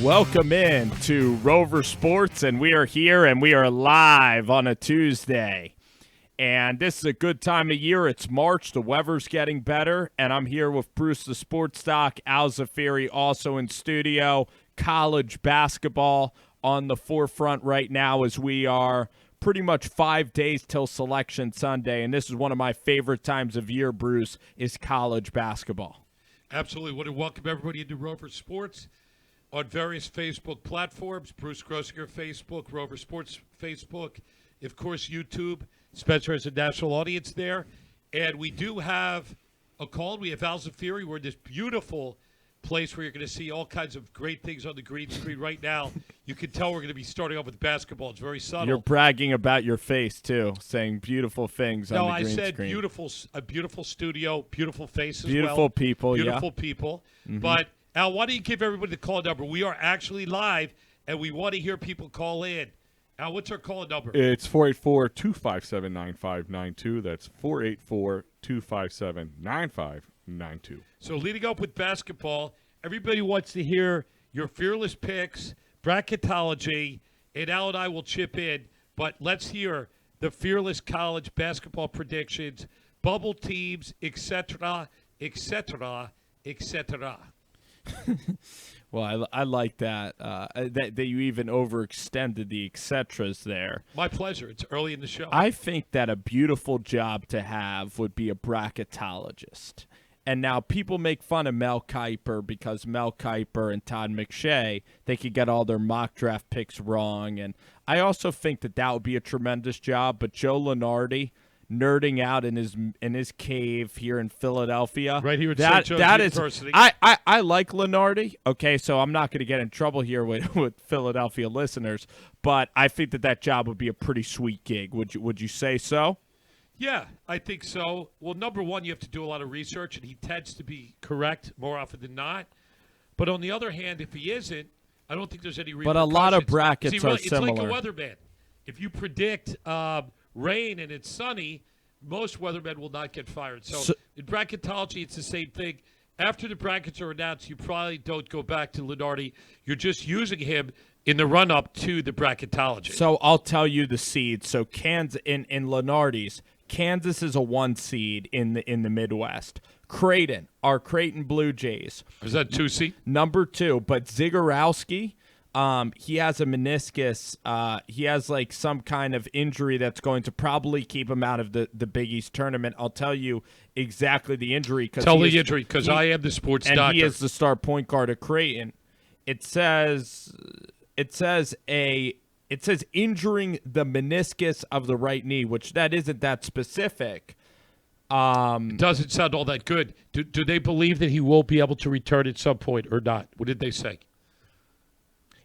Welcome in to Rover Sports, and we are here and we are live on a Tuesday. And this is a good time of year. It's March. The weather's getting better, and I'm here with Bruce the Sports Doc, Al Zafiri also in studio. College basketball on the forefront right now as we are pretty much 5 days till Selection Sunday, and this is one of my favorite times of year, Bruce, is college basketball. Absolutely. Want to welcome everybody into Rover Sports on various Facebook platforms. Bruce Grossinger, Facebook, Rover Sports, Facebook, of course, YouTube. Spencer has a national audience there. And we do have a call. We have Al Zafiri. We're in this beautiful place where you're going to see all kinds of great things on the green screen right now. You can tell we're going to be starting off with basketball. It's very subtle. You're bragging about your face, too, saying beautiful things on the green screen. No, I said beautiful, a beautiful studio, beautiful faces. Beautiful people, Beautiful people. Mm-hmm. But, Al, why don't you give everybody the call number? We are actually live, and we want to hear people call in. Al, what's our call number? It's 484-257-9592. That's 484-257-9592. So leading up with basketball, everybody wants to hear your fearless picks, bracketology, and Al and I will chip in. But let's hear the fearless college basketball predictions, bubble teams, etc., etc., etc. Well, I like that, that you even overextended the etceteras there. My pleasure. It's early in the show. I think that a beautiful job to have would be a bracketologist. And now people make fun of Mel Kiper because Mel Kiper and Todd McShay, they could get all their mock draft picks wrong. And I also think that would be a tremendous job. But Joe Lunardi, nerding out in his cave here in Philadelphia. Right here at St. Joe's University. I like Lunardi, okay, so I'm not going to get in trouble here with Philadelphia listeners, but I think that job would be a pretty sweet gig. Would you say so? Yeah, I think so. Well, number one, you have to do a lot of research, and he tends to be correct more often than not. But on the other hand, if he isn't, I don't think there's any repercussions. But a lot of brackets are similar. It's like a weatherman. If you predict rain and it's sunny, most weathermen will not get fired. So in bracketology, it's the same thing. After the brackets are announced, you probably don't go back to Lunardi. You're just using him in the run-up to the bracketology. So I'll tell you the seeds. So Kansas in Lunardi's, Kansas is a 1 seed in the Midwest. Creighton, our Creighton Blue Jays. Is that 2 seed? Number 2, but Zagorowski, he has a meniscus. He has like some kind of injury that's going to probably keep him out of the Big East tournament. I'll tell you exactly the injury. Tell the injury because I am the sports doctor. And he is the star point guard at Creighton. It says injuring the meniscus of the right knee, which that isn't that specific. It doesn't sound all that good. Do they believe that he will be able to return at some point or not? What did they say?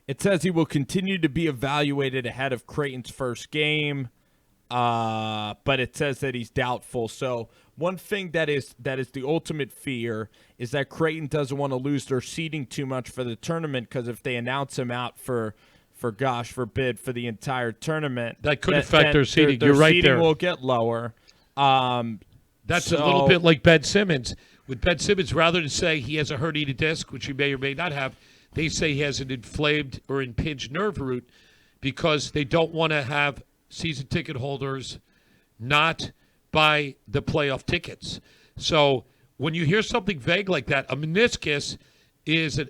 It says he will continue to be evaluated ahead of Creighton's first game, but it says that he's doubtful. So one thing that is the ultimate fear is that Creighton doesn't want to lose their seeding too much for the tournament, because if they announce him out for gosh forbid, for the entire tournament, that could affect their seeding. Their You're right seeding there. Will get lower. That's a little bit like Ben Simmons. With Ben Simmons, rather than say he has a herniated disc, which he may or may not have, they say he has an inflamed or impinged nerve root, because they don't want to have season ticket holders not buy the playoff tickets. So when you hear something vague like that, a meniscus is an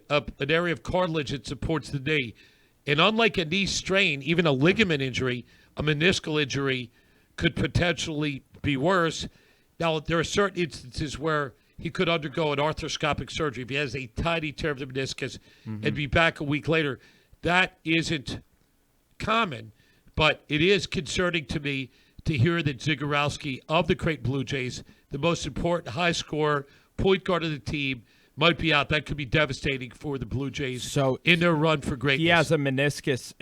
area of cartilage that supports the knee. And unlike a knee strain, even a ligament injury, a meniscal injury could potentially be worse. Now, there are certain instances where he could undergo an arthroscopic surgery if he has a tiny tear of the meniscus and be back a week later. That isn't common, but it is concerning to me to hear that Zagorowski of the Creighton Blue Jays, the most important high scorer, point guard of the team, might be out. That could be devastating for the Blue Jays in their run for greatness. He has a meniscus,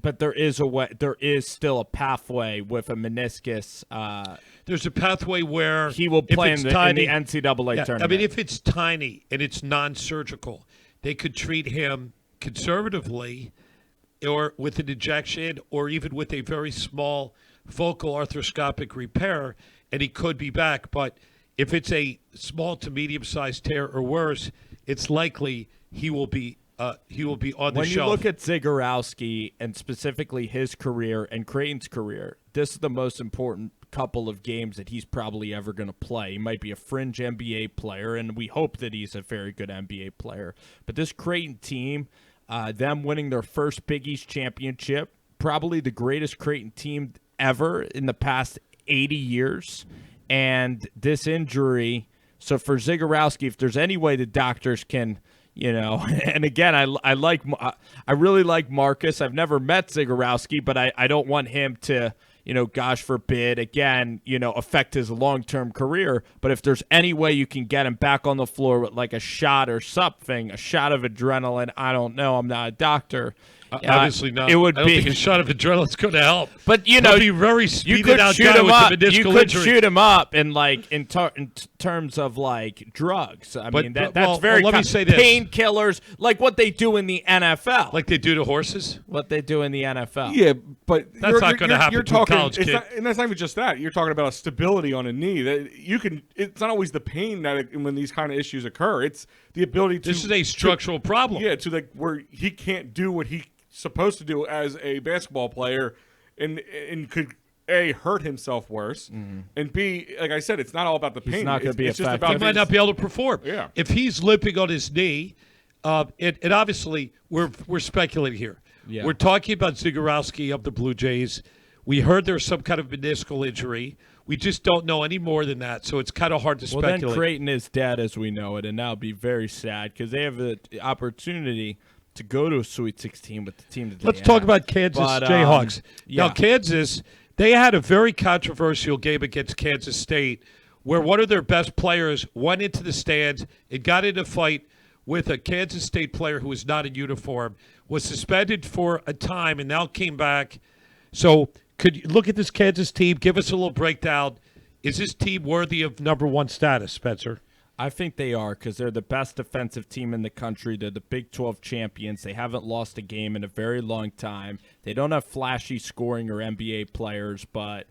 but there is still a pathway with a meniscus. There's a pathway where he will play in the NCAA tournament. I mean, if it's tiny and it's non-surgical, they could treat him conservatively, or with an injection, or even with a very small focal arthroscopic repair, and he could be back. But if it's a small to medium-sized tear or worse, it's likely he will be he will be on the When shelf. you look at Zagorowski and specifically his career and Creighton's career, this is the most important couple of games that he's probably ever going to play. He might be a fringe NBA player, and we hope that he's a very good NBA player. But this Creighton team, them winning their first Big East championship, probably the greatest Creighton team ever in the past 80 years, and this injury. So for Zagorowski, if there's any way the doctors can – and again, I really like Marcus. I've never met Zagorowski, but I don't want him to, gosh forbid, again, affect his long-term career. But if there's any way you can get him back on the floor with like a shot or something, a shot of adrenaline, I don't know. I'm not a doctor. Obviously not. It would I don't think a shot of adrenaline's going to help. But He'll be very speeded out shoot guy him with up. a meniscal You could injury. shoot him up in terms of like drugs. I mean that's very let me say this. Painkillers, like what they do in the NFL. Like they do to horses? What they do in the NFL. Yeah, but That's not gonna happen You're to a talking, college kid. and that's not even just that. You're talking about a stability on a knee. That it's not always the pain when these kind of issues occur. It's the ability to. This is a structural problem. Yeah, to where he can't do what he's supposed to do as a basketball player, and could A, hurt himself worse, and B, like I said, it's not all about the pain. He's not going to be it's just effective. about He might not be able to perform. Yeah. If he's limping on his knee, it obviously we're speculating here. Yeah. We're talking about Zagorowski of the Blue Jays. We heard there's some kind of meniscal injury. We just don't know any more than that, so it's kind of hard to speculate. Well, then Creighton is dead as we know it, and that would be very sad because they have the opportunity to go to a Sweet 16 with the team that they Let's talk about Kansas Jayhawks. Yeah. Now, Kansas, they had a very controversial game against Kansas State where one of their best players went into the stands and got in a fight with a Kansas State player who was not in uniform, was suspended for a time, and now came back. So could you look at this Kansas team, give us a little breakdown. Is this team worthy of number one status, Spencer? I think they are because they're the best defensive team in the country. They're the Big 12 champions. They haven't lost a game in a very long time. They don't have flashy scoring or NBA players, but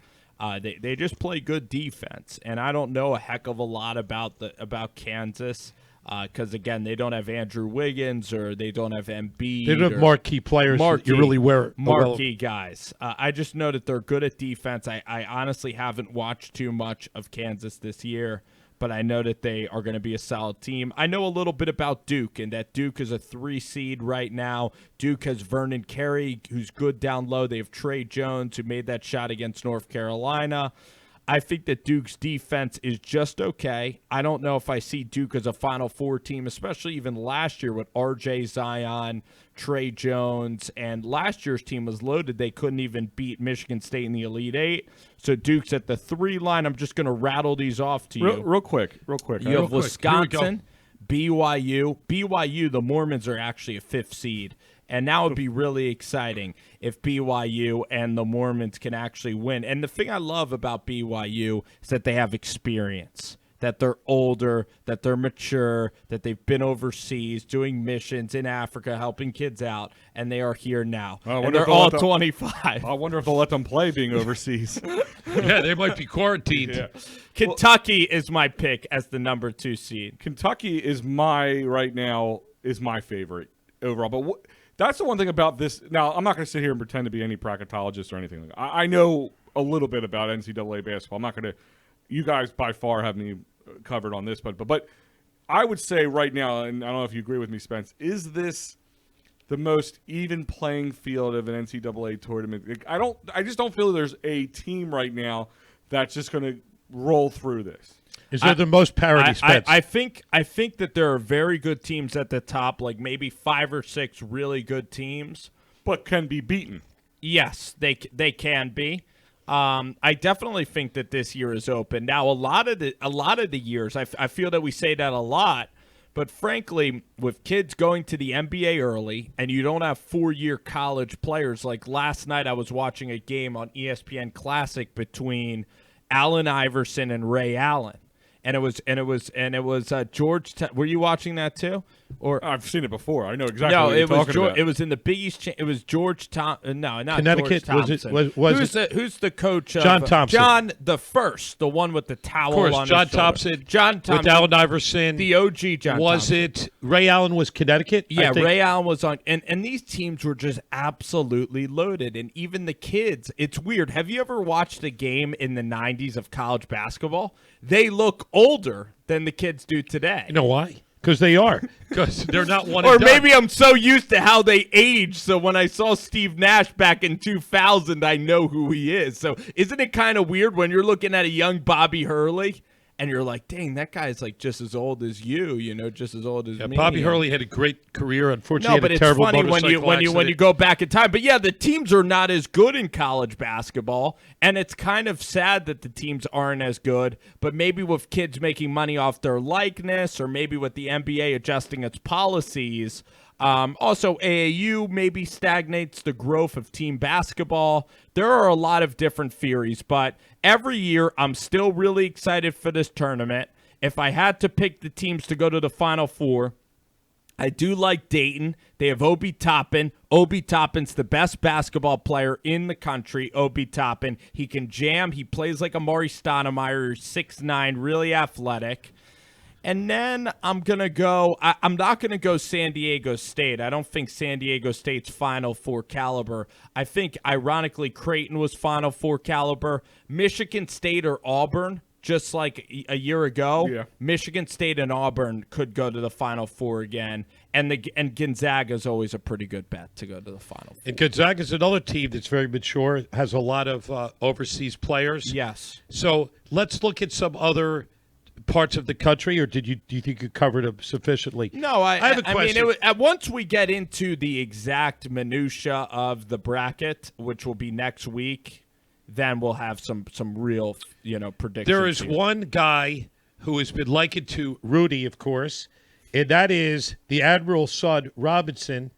they just play good defense. And I don't know a heck of a lot about Kansas because, again, they don't have Andrew Wiggins or they don't have Embiid. They don't have marquee players that you really wear. Marquee guys. I just know that they're good at defense. I honestly haven't watched too much of Kansas this year, but I know that they are going to be a solid team. I know a little bit about Duke, and that Duke is a 3 seed right now. Duke has Vernon Carey, who's good down low. They have Trey Jones, who made that shot against North Carolina. I think that Duke's defense is just okay. I don't know if I see Duke as a Final Four team, especially even last year with R.J. Zion, Trey Jones, and last year's team was loaded. They couldn't even beat Michigan State in the Elite Eight. So Duke's at the 3 line. I'm just going to rattle these off to you. real quick. You have Wisconsin, BYU. BYU, the Mormons are actually a 5th seed. And now it would be really exciting if BYU and the Mormons can actually win. And the thing I love about BYU is that they have experience, that they're older, that they're mature, that they've been overseas doing missions in Africa, helping kids out, and they are here now. And they're all 25. I wonder if they'll let them play being overseas. Yeah, they might be quarantined. Yeah. Kentucky is my pick as the number 2 seed. Kentucky is my favorite overall. But that's the one thing about this. Now, I'm not going to sit here and pretend to be any bracketologist or anything like that. I know a little bit about NCAA basketball. I'm not going to. You guys by far have me covered on this, but I would say right now, and I don't know if you agree with me, Spence, is this the most even playing field of an NCAA tournament? I just don't feel there's a team right now that's just going to roll through this. Is there the most parity, Spence? I think that there are very good teams at the top, like maybe 5 or 6 really good teams, but can be beaten. Yes, they can be. I definitely think that this year is open. Now, a lot of the years, I feel that we say that a lot, but frankly, with kids going to the NBA early and you don't have 4-year college players, like last night I was watching a game on ESPN Classic between Allen Iverson and Ray Allen. and it was George. Were you watching that too? Or I've seen it before. I know exactly no, what you're it was talking about. It was in the Big East. It was George No, not Connecticut. George Thompson. Who's the coach? John Thompson. John the First, the one with the towel. Of course, on John his shoulder. Thompson. John Thompson with Allen Iverson. the OG John. Was Thompson. it Ray Allen was Connecticut? Yeah, I think. Ray Allen was on, and these teams were just absolutely loaded, and even the kids. It's weird. Have you ever watched a game in the '90s of college basketball? They look older than the kids do today. You know why? Because they are. Because they're not one. Or and done. maybe I'm so used to how they age, so when I saw Steve Nash back in 2000, I know who he is. So isn't it kind of weird when you're looking at a young Bobby Hurley and you're like, dang, that guy's like just as old as you, just as old as me. Bobby Hurley had a great career. Unfortunately, No, but he it's had a terrible funny when motorcycle you go back in time. But yeah, the teams are not as good in college basketball, and it's kind of sad that the teams aren't as good. But maybe with kids making money off their likeness, or maybe with the NBA adjusting its policies. Also, AAU maybe stagnates the growth of team basketball. There are a lot of different theories, but every year I'm still really excited for this tournament. If I had to pick the teams to go to the Final Four, I do like Dayton. They have Obi Toppin. Obi Toppin's the best basketball player in the country, Obi Toppin. He can jam. He plays like Amari Stoudemire, 6'9", really athletic. And then I'm going to go – I'm not going to go San Diego State. I don't think San Diego State's Final Four caliber. I think, ironically, Creighton was Final Four caliber. Michigan State or Auburn, just like a year ago, Yeah. Michigan State and Auburn could go to the Final Four again. And Gonzaga is always a pretty good bet to go to the Final Four. And Gonzaga is another team that's very mature, has a lot of overseas players. Yes. So let's look at some other parts of the country, or do you think you covered them sufficiently? No, I have a question. Once we get into the exact minutia of the bracket, which will be next week, then we'll have some real predictions. There is here. one guy who has been likened to Rudy, of course, and that is the Admiral's son, Robinson,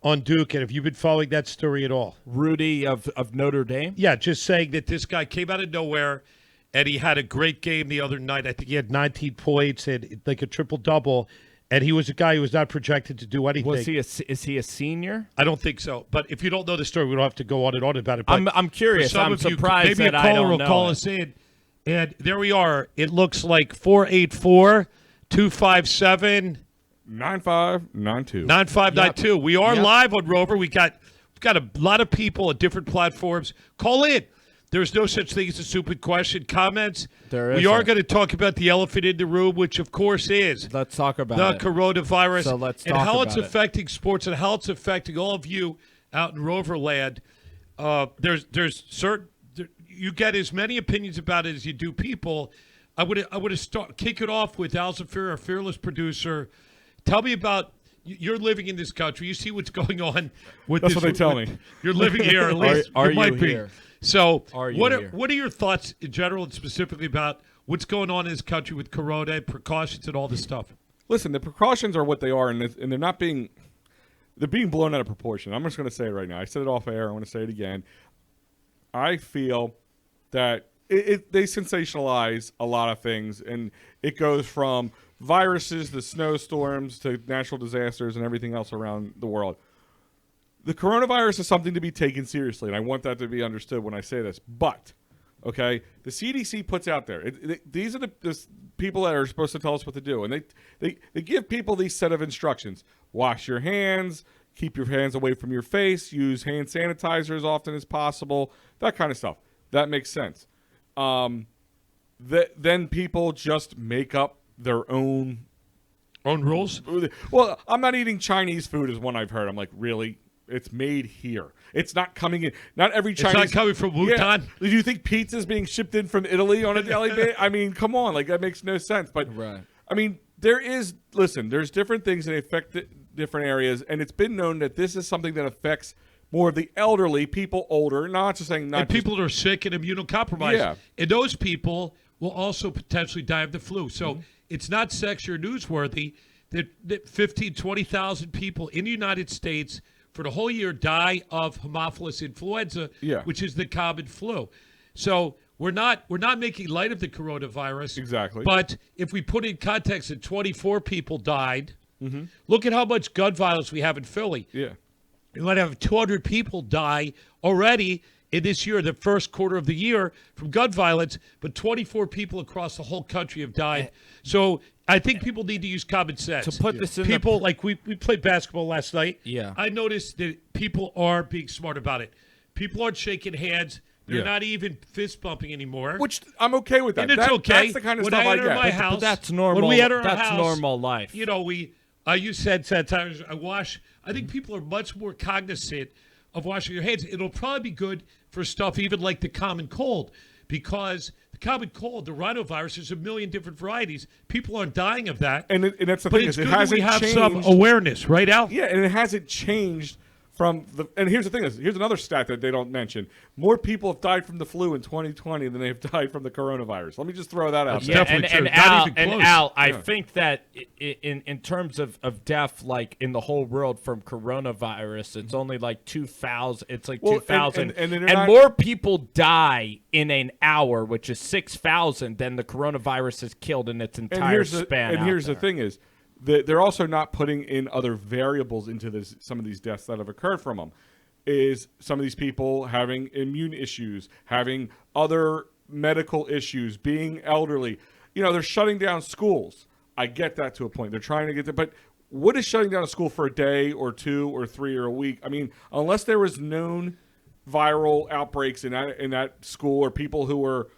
on Duke. And have you been following that story at all? Rudy of Notre Dame. Yeah, just saying that this guy came out of nowhere, and he had a great game the other night. I think he had 19 points and like a triple-double, and he was a guy who was not projected to do anything. Is he a senior? I don't think so. But if you don't know the story, we don't have to go on and on about it. But I'm curious. I'm surprised maybe that a I caller don't will know call it. us in. And there we are. It looks like 484-257 9592. 9592. We are Yep. live on Rover. We've got a lot of people at different platforms. Call in. There's no such thing as a stupid question. Comments. There we are isn't. going to talk about the elephant in the room, which of course is Let's talk about the it. coronavirus, So let's and talk how it's about it. affecting sports and how it's affecting all of you out in Roverland. There's certain you get as many opinions about it as you do people. I would have kick it off with Al Zafir, our fearless producer. Tell me about. You're living in this country. You see what's going on with That's this. what they tell me. You're living here, at least. Are you might you be. here? So, Are you what here? are your thoughts in general and specifically about what's going on in this country with corona and precautions and all this stuff? Listen, the precautions are what they are, and they're not being – they're being blown out of proportion. I'm just going to say it right now. I said it off air. I want to say it again. I feel that they sensationalize a lot of things, and it goes from viruses to snowstorms to natural disasters and everything else around the world. The coronavirus is something to be taken seriously, and I want that to be understood when I say this. But, okay, the CDC puts out there. These are the people that are supposed to tell us what to do, and they give people these set of instructions. Wash your hands, keep your hands away from your face, use hand sanitizer as often as possible, that kind of stuff. That makes sense. Then people just make up their own rules. Well, I'm not eating Chinese food is one I've heard. I'm like, really? It's made here. It's not coming in. Not every Chinese. It's not coming from Wuhan. Yeah. Do you think pizza is being shipped in from Italy on a daily basis? I mean, come on. Like, that makes no sense. But, Right. I mean, there's different things that affect different areas. And it's been known that this is something that affects more of the elderly, people older, not just saying not and people that are sick and immunocompromised. Yeah. And those people will also potentially die of the flu. So it's not sexy or newsworthy that 15, 20,000 people in the United States for the whole year die of Haemophilus influenza, Yeah. which is the common flu. So we're not making light of the coronavirus. Exactly. But if we put in context that 24 people died, look at how much gun violence we have in Philly. Yeah. We might have 200 people die already in this year, the first quarter of the year, from gun violence, but 24 people across the whole country have died. So I think people need to use common sense. To put this in people, like we played basketball last night. Yeah. I noticed that people are being smart about it. People aren't shaking hands. They're not even fist bumping anymore. Which I'm okay with that. And it's okay. That's the kind of When stuff I enter get. my house, But that's normal. When we enter our that's house, normal life. You know, I use hand sanitizer. I wash. I think people are much more cognizant of washing your hands. It'll probably be good for stuff even like the common cold, because the common cold, the rhinovirus, there's a million different varieties. People aren't dying of that. And that's the but thing, it's is it good that hasn't we have changed. some awareness, right, Al? Yeah, and it hasn't changed from the. And here's the thing: here's another stat that they don't mention. More people have died from the flu in 2020 than they have died from the coronavirus. Let me just throw that out. That's there. definitely true. Not Al, even close. I think that in terms of death, like in the whole world from coronavirus, it's only like 2,000. It's like 2,000, and they're and not- more people die in an hour, which is 6,000, than the coronavirus has killed in its entire span. And here's the thing: is that they're also not putting in other variables into this. Some of these deaths that have occurred from them is some of these people having immune issues, having other medical issues, being elderly. You know, they're shutting down schools. I get that to a point. They're trying to get there, but what is shutting down a school for a day or 2 or 3 or a week? I mean, unless there was known viral outbreaks in that school, or people who were,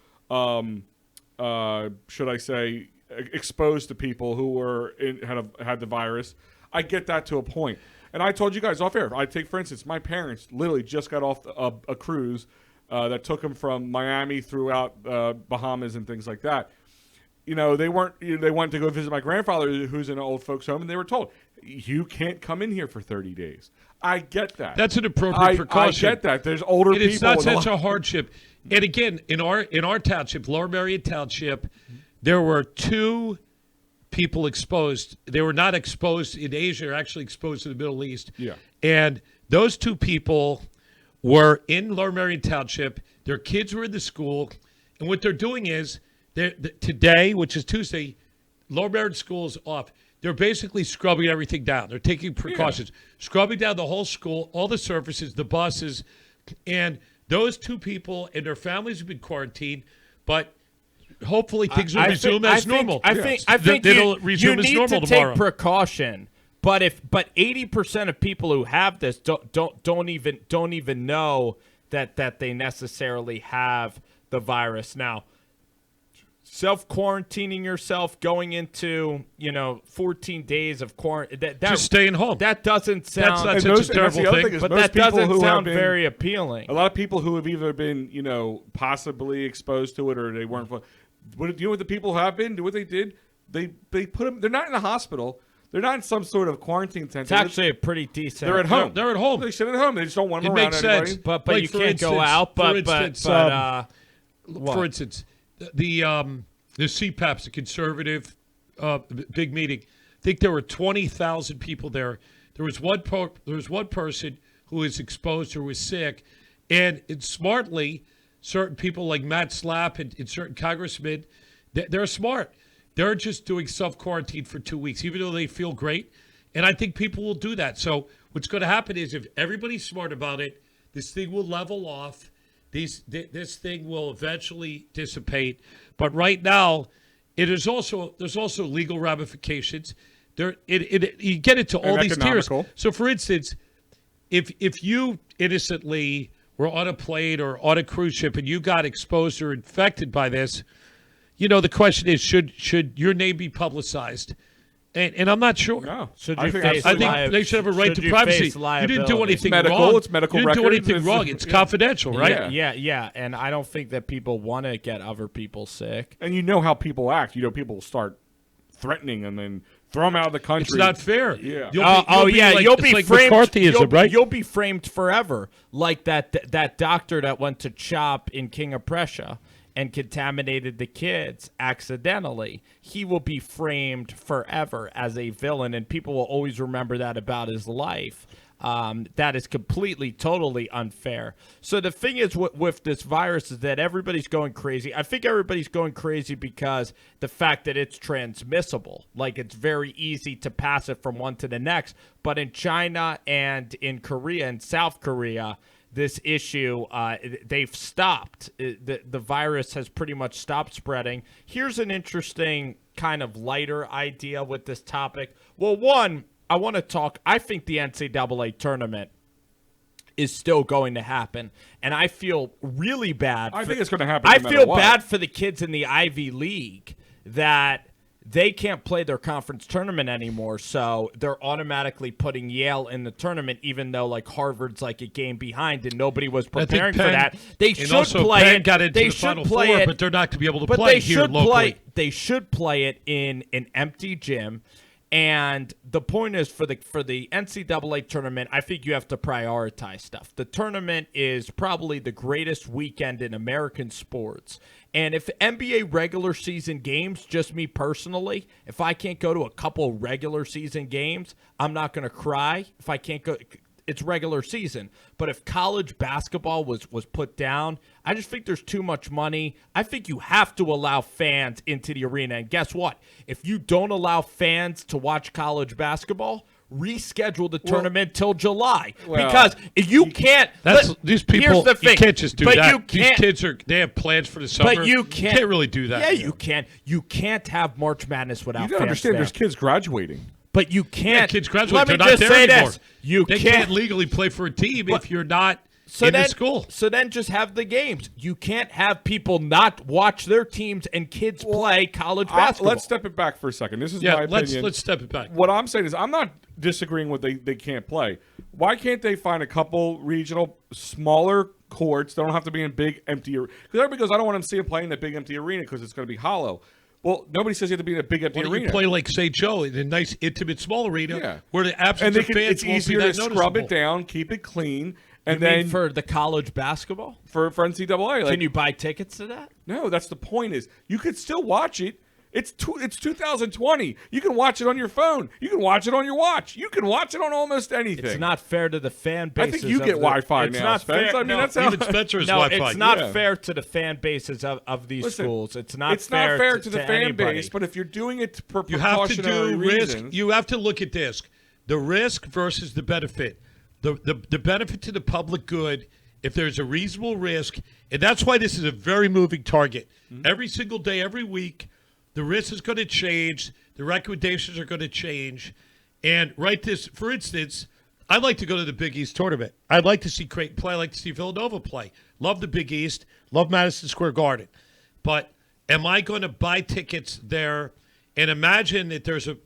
should I say, exposed to people who were had the virus, I get that to a point. And I told you guys off air. I take, for instance, my parents literally just got off a cruise that took them from Miami throughout Bahamas and things like that. You know, they went to go visit my grandfather, who's in an old folks home, and they were told, you can't come in here for 30 days. I get that. That's an appropriate precaution. I get that. There's older people. It's not such a hardship. And again, in our township, Lower Merion Township, there were 2 people exposed. They were not exposed in Asia, they're actually exposed in the Middle East. Yeah. And those 2 people were in Lower Merion Township. Their kids were in the school. And what they're doing is, today, which is Tuesday, Lower Merion School is off. They're basically scrubbing everything down. They're taking precautions, scrubbing down the whole school, all the surfaces, the buses. And those 2 people and their families have been quarantined, but hopefully things will resume as normal. I think it'll resume as need normal to tomorrow. take precaution. But 80% of people who have this don't even know that they necessarily have the virus. Now, self-quarantining yourself, going into 14 days of quarantine, just staying home. That doesn't sound. That's such a terrible thing. But that doesn't sound very appealing. A lot of people who have either been, possibly exposed to it, or they weren't. What do you know? What the people who have been? Do what they did? They put them. They're not in a hospital. They're not in some sort of quarantine center. It's actually a pretty decent. They're at home. They're at home. They sit at home. They just don't want them It around makes anybody. sense. But Like, you for can't go instance- out. for instance, What? For instance, the CPAPs, the conservative big meeting. I think there were 20,000 people there. There was one person who was exposed or was sick, and smartly, certain people like Matt Slapp and certain congressmen, they're smart. They're just doing self-quarantine for 2 weeks, even though they feel great. And I think people will do that. So what's going to happen is, if everybody's smart about it, this thing will level off. This thing will eventually dissipate. But right now, there's also legal ramifications. You get into all these tiers. So, for instance, if you innocently were on a plane or on a cruise ship and you got exposed or infected by this, the question is, should your name be publicized? And I'm not sure. No. I think they should have a right to privacy. You didn't do anything wrong. It's medical You didn't do records. anything wrong. It's confidential, right? Yeah. And I don't think that people want to get other people sick. And you know how people act. People start threatening and then throw them out of the country. It's not fair. Yeah. You'll be like framed. McCarthyism, right? You'll be framed forever, like that doctor that went to CHOP in King of Prussia and contaminated the kids accidentally. He will be framed forever as a villain, and people will always remember that about his life. That is completely, totally unfair. So the thing is with this virus is that everybody's going crazy. I think everybody's going crazy because the fact that it's transmissible. Like, it's very easy to pass it from one to the next. But in China and in Korea and South Korea, this issue, they've stopped. The virus has pretty much stopped spreading. Here's an interesting kind of lighter idea with this topic. Well, one, I want to talk. I think the NCAA tournament is still going to happen, and I feel really bad. I think it's going to happen. I no matter feel what. bad for the kids in the Ivy League that they can't play their conference tournament anymore, so they're automatically putting Yale in the tournament, even though like Harvard's like a game behind and nobody was preparing for that. They should play Penn it. got into They the should Final play Four, it, but they're not to be able to but play they here should locally. They should play it in an empty gym. And the point is for the NCAA tournament, I think you have to prioritize stuff. The tournament is probably the greatest weekend in American sports. And if NBA regular season games, just me personally, if I can't go to a couple regular season games, I'm not going to cry. If I can't go, it's regular season. But if college basketball was put down, I just think there's too much money. I think you have to allow fans into the arena. And guess what? If you don't allow fans to watch college basketball, reschedule the tournament till July. Because you can't. These people. Here's the thing. You can't just do but that. You can't, These kids they have plans for the summer. But you can't really do that. Yeah, you can. You can't have March Madness without You fans got to understand. there. There's kids graduating. But you can't. Yeah, kids graduate. Let me They're not just there say anymore. this. They can't legally play for a team if you're not in the school. So then just have the games. You can't have people not watch their teams and kids play college basketball. Let's step it back for a second. This is my opinion. Let's step it back. What I'm saying is I'm not disagreeing with they can't play. Why can't they find a couple regional smaller courts? They don't have to be in big empty. Because everybody goes, I don't want them to see them playing in a big empty arena because it's going to be hollow. Well, nobody says you have to be in a big empty Why don't arena. you play like St. Joe in a nice, intimate, small arena where the and absence of fans it's won't easier be to that scrub noticeable. it down, keep it clean, and You mean then for the college basketball? for NCAA. Like, Can you buy tickets to that? No, that's the point. Is you could still watch it. It's 2020. You can watch it on your phone. You can watch it on your watch. You can watch it on almost anything. It's not fair to the fan I bases. think you get Wi-Fi it's now, not Spence. fair. I mean, no, that's how. Even Spencer has no, Wi-Fi. it's not Yeah. fair to the fan bases of these Listen, schools. It's not fair to the fan anybody. base, but if you're doing it for You have to precautionary do risk. reasons, You have to look at this: the risk versus the benefit. The benefit to the public good. If there's a reasonable risk, and that's why this is a very moving target. Mm-hmm. Every single day, every week, the risk is going to change. The recommendations are going to change. And for instance, I'd like to go to the Big East tournament. I'd like to see Creighton play. I'd like to see Villanova play. Love the Big East. Love Madison Square Garden. But am I going to buy tickets there and imagine that there's a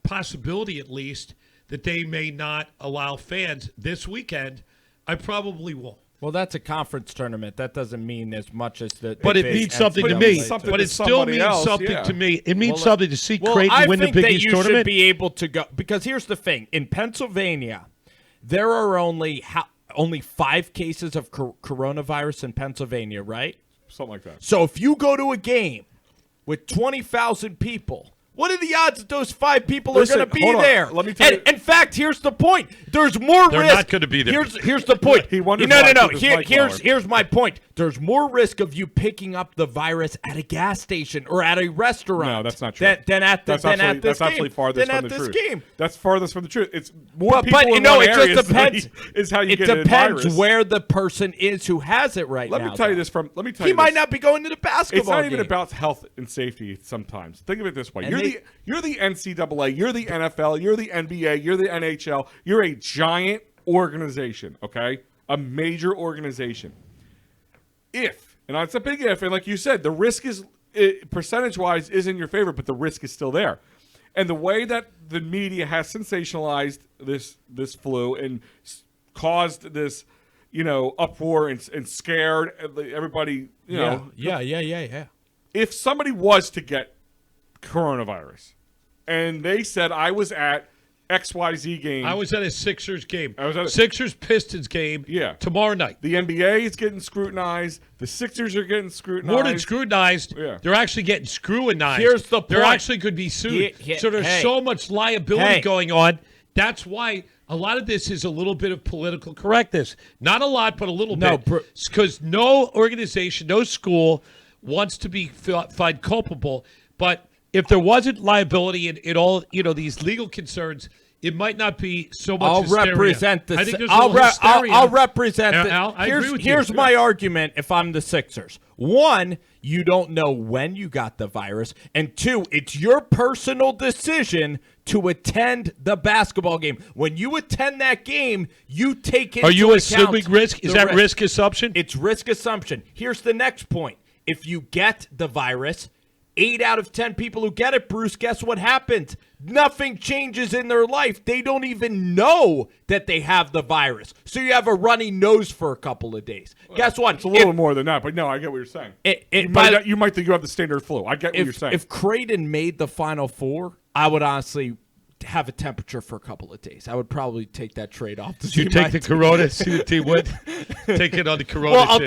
possibility at least that they may not allow fans this weekend? I probably won't. Well, that's a conference tournament. That doesn't mean as much as the. But the it big means something to NCAA me. tournament. But to it still somebody means else, something yeah. to me. It means Well, something to see Well, Creighton I win the think Big that East you tournament. should be able to go because here's the thing: in Pennsylvania, there are only 5 cases of coronavirus in Pennsylvania, right? something like that. So if you go to a game with 20,000 people, what are the odds that those 5 people Listen, are going to be hold on. there? Let me tell you- In fact, here's the point. There's more They're risk. not gonna be there. Here's the point. He wonders no. why I keep his mic Here's lower. my point. There's more risk of you picking up the virus at a gas station or at a restaurant. No, that's not true. Than at That's this absolutely game. farthest than from at the this truth. game. That's farthest from the truth. It's more people But in no, one it area just depends. is how you It get a depends virus. where the person is who has it right Let now. me tell you though. this from. Let me tell He you. might this. not be going to the basketball It's not even game. about health and safety. Sometimes think of it this way: And you're the NCAA, you're the NFL, you're the NBA, you're the NHL. You're a giant organization, okay? A major organization. If, and it's a big if, and like you said, the risk is percentage-wise is in your favor, but the risk is still there. And the way that the media has sensationalized this flu and caused this, uproar and scared everybody, Yeah. if somebody was to get coronavirus and they said I was at XYZ game. I was at a Sixers game. I was at a- Sixers-Pistons game Yeah. tomorrow night. The NBA is getting scrutinized. The Sixers are getting scrutinized. More than scrutinized, Yeah. they're actually getting scrutinized. Here's the They're point. actually could be sued. So there's hey. so much liability Hey. going on That's why a lot of this is a little bit of political correctness. Not a lot, but a little bit. Because no organization, no school wants to be found culpable. But if there wasn't liability in all, these legal concerns, it might not be so much I'll hysteria. represent the. I think there's I'll represent. Al, I agree with you. Here's my argument. If I'm the Sixers, one, you don't know when you got the virus, and two, it's your personal decision to attend the basketball game. When you attend that game, you take into account. Are you assuming risk? Is that risk assumption? It's risk assumption. Here's the next point. If you get the virus, 8 out of 10 people who get it, Bruce, guess what happens? Nothing changes in their life. They don't even know that they have the virus. So you have a runny nose for a couple of days. Well, guess what? It's a little more than that, but no, I get what you're saying. You might think you have the standard flu. I get what you're saying. If Creighton made the Final Four, I would honestly have a temperature for a couple of days. I would probably take that trade off. You take the Corona, see the team win. Take it on the Corona. Well, I'll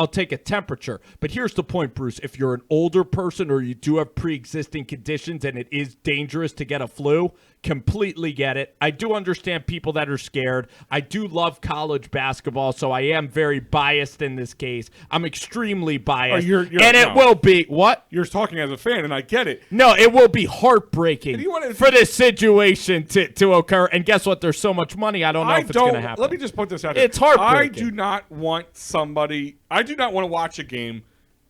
take a temperature. But here's the point, Bruce. If you're an older person or you do have pre-existing conditions and it is dangerous to get a flu, completely get it. I do understand people that are scared. I do love college basketball, so I am very biased in this case. I'm extremely biased. It will be what? You're talking as a fan, and I get it. No, it will be heartbreaking for this situation to occur. And guess what? There's so much money. I don't know if it's going to happen. Let me just put this out. It's heartbreaking. I do not want to watch a game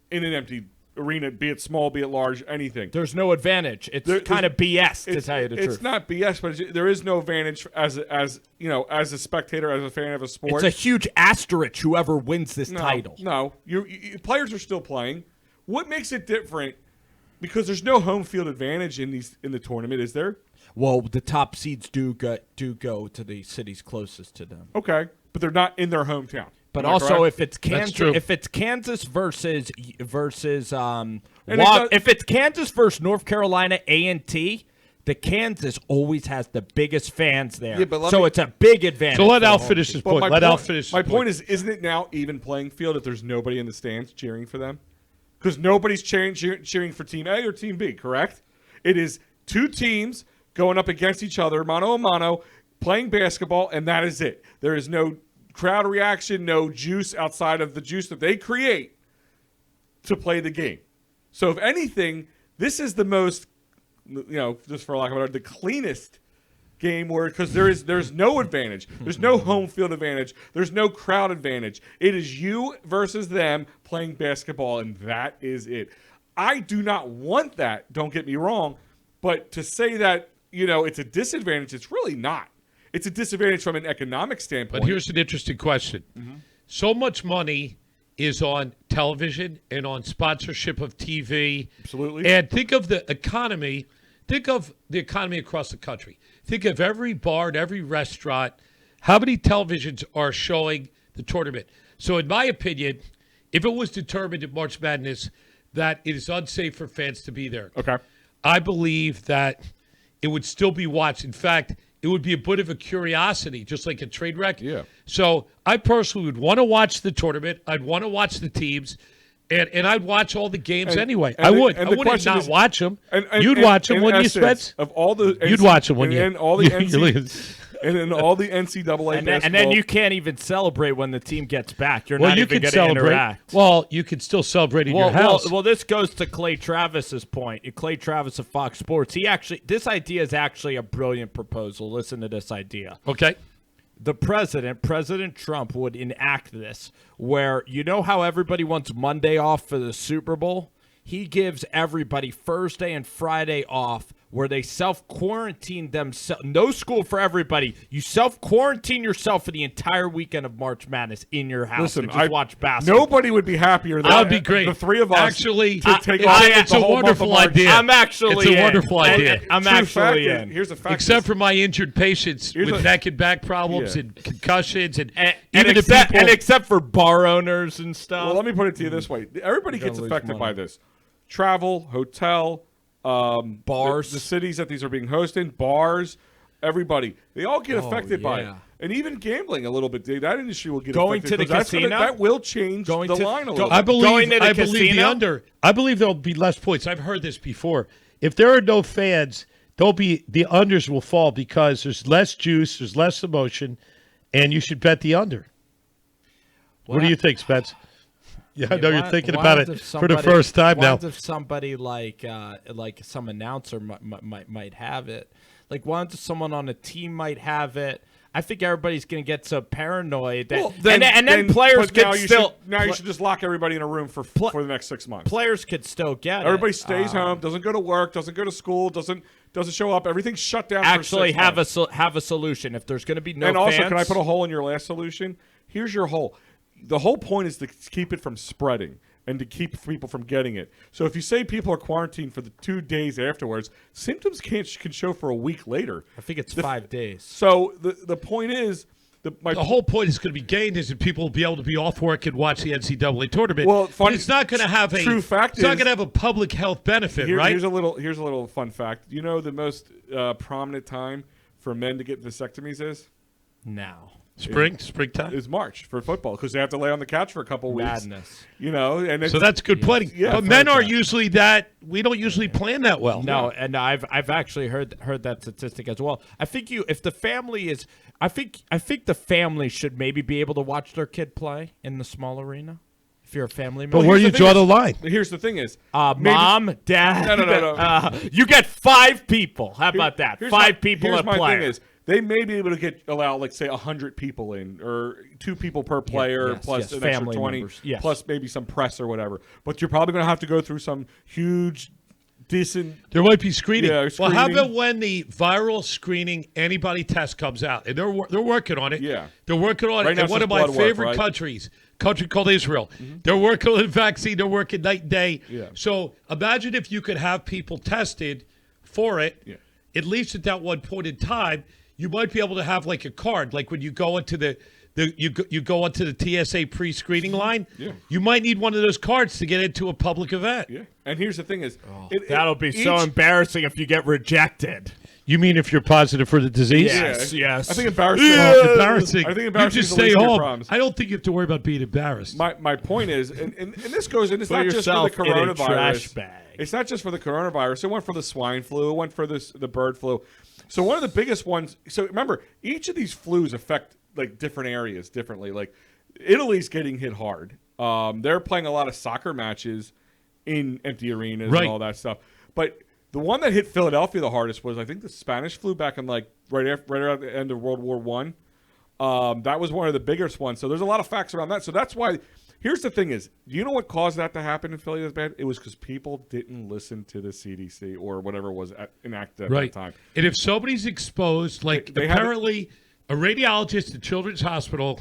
in an empty arena, be it small, be it large, anything. There's no advantage. It's kind of BS to tell you the truth. It's not BS, but there is no advantage as a spectator, as a fan of a sport. It's a huge asterisk whoever wins this title. No, players are still playing. What makes it different? Because there's no home field advantage in the tournament, is there? Well, the top seeds do go to the cities closest to them. Okay, but they're not in their hometown. But also, correct? if it's Kansas versus if it's Kansas versus North Carolina A&T, the Kansas always has the biggest fans there. Yeah, so it's a big advantage. So let Al finish his point. My point is, isn't it now even playing field if there's nobody in the stands cheering for them? Because nobody's cheering for Team A or Team B, correct? It is two teams going up against each other, mano a mano, playing basketball, and that is it. There is no crowd reaction, no juice outside of the juice that they create to play the game. So if anything, this is the most, just for lack of a better, the cleanest game because there's no advantage. There's no home field advantage. There's no crowd advantage. It is you versus them playing basketball, and that is it. I do not want that, don't get me wrong, but to say that, it's a disadvantage, it's really not. It's a disadvantage from an economic standpoint. But here's an interesting question. Mm-hmm. So much money is on television and on sponsorship of TV. Absolutely. And think of the economy. Think of the economy across the country. Think of every bar and every restaurant. How many televisions are showing the tournament? So in my opinion, if it was determined at March Madness that it is unsafe for fans to be there, okay, I believe that it would still be watched. In fact, it would be a bit of a curiosity, just like a trade wreck. Yeah. So I personally would want to watch the tournament. I'd want to watch the teams, and I'd watch all the games anyway. I would. I wouldn't not watch them. You'd watch them, wouldn't you, Spence? You'd watch them, wouldn't you? And all the NCAA and then you can't even celebrate when the team gets back. You're not even going to interact. Well, you can still celebrate in your house. Well, this goes to Clay Travis's point. Clay Travis of Fox Sports. This idea is actually a brilliant proposal. Listen to this idea. Okay. The President Trump, would enact this where how everybody wants Monday off for the Super Bowl? He gives everybody Thursday and Friday off where they self-quarantine themselves. No school for everybody. You self-quarantine yourself for the entire weekend of March Madness in your house and just watch basketball. Nobody would be happier than that would be great. The three of us actually to take off it's a wonderful idea. I'm actually It's a wonderful idea. I'm actually in. Here's the fact. Except for my injured patients with neck and back problems and concussions and except for bar owners and stuff. Well, let me put it to you this way. Everybody gets affected by this. Travel, hotel, bars, the cities that these are being hosted in, bars, everybody. They all get affected by it. And even gambling a little bit. That industry will get going affected. To the casino? That will change the line a little bit. I believe the under. I believe there'll be less points. I've heard this before. If there are no fans, the unders will fall because there's less juice, there's less emotion, and you should bet the under. What do you think, Spence? Yeah, I know you're thinking about it for the first time now. What if somebody like some announcer might have it? Like, what if someone on a team might have it? I think everybody's going to get so paranoid that, and then players could still. You should just lock everybody in a room for the next 6 months. Players could still get everybody it. stays home, doesn't go to work, doesn't go to school, doesn't show up. Everything's shut down. Actually, for 6 months. have a solution if there's going to be no. And also, fans, can I put a hole in your last solution? Here's your hole. The whole point is to keep it from spreading and to keep people from getting it. So if you say people are quarantined for the 2 days afterwards, symptoms can show for a week later. I think it's 5 days. So the point is, the whole point is going to be gained is that people will be able to be off work and watch the NCAA tournament. Well, but it's not going to have true fact. It's not going to have a public health benefit, right? Here's a little fun fact. You know the most prominent time for men to get vasectomies is now. Springtime is March for football because they have to lay on the couch for a couple weeks. Madness. And so that's good planning. Yeah, but men are usually we don't usually plan that well. No, and I've actually heard that statistic as well. I think if the family is, I think the family should maybe be able to watch their kid play in the small arena. If you're a family member. But where do you draw the line? Here's the thing is, mom, dad. No. You get 5 people. How about that? 5 people a player. Here's my thing is, they may be able to allow, like, say, 100 people in, or 2 people per player, plus an extra 20, plus maybe some press or whatever. But you're probably going to have to go through some huge, There might be screening. Yeah, well, how about when the viral screening antibody test comes out? And they're working on it. Yeah. They're working on it. Now And one of my favorite countries, country called Israel. Mm-hmm. They're working on the vaccine. They're working night and day. Yeah. So imagine if you could have people tested for it, at least at that one point in time. You might be able to have like a card, like when you go into you go onto the TSA pre-screening line. Yeah. You might need one of those cards to get into a public event. Yeah. And here's the thing is, that'll be so embarrassing if you get rejected. You mean if you're positive for the disease? Yes. I think embarrassing. Embarrassing. I think embarrassing. You just stay home. I don't think you have to worry about being embarrassed. My point is, and this goes, and it's not just for the coronavirus. It's not just for the coronavirus. It went for the swine flu. It went for the bird flu. So one of the biggest ones. So remember, each of these flus affect like different areas differently. Like Italy's getting hit hard. They're playing a lot of soccer matches in empty arenas and all that stuff. But the one that hit Philadelphia the hardest was, I think, the Spanish flu back in like right around the end of World War I. That was one of the biggest ones. So there's a lot of facts around that. So that's why. Here's the thing is, do you know what caused that to happen in Philly as bad? It was because people didn't listen to the CDC or whatever was enacted at that time. And if somebody's exposed, like apparently a radiologist at Children's Hospital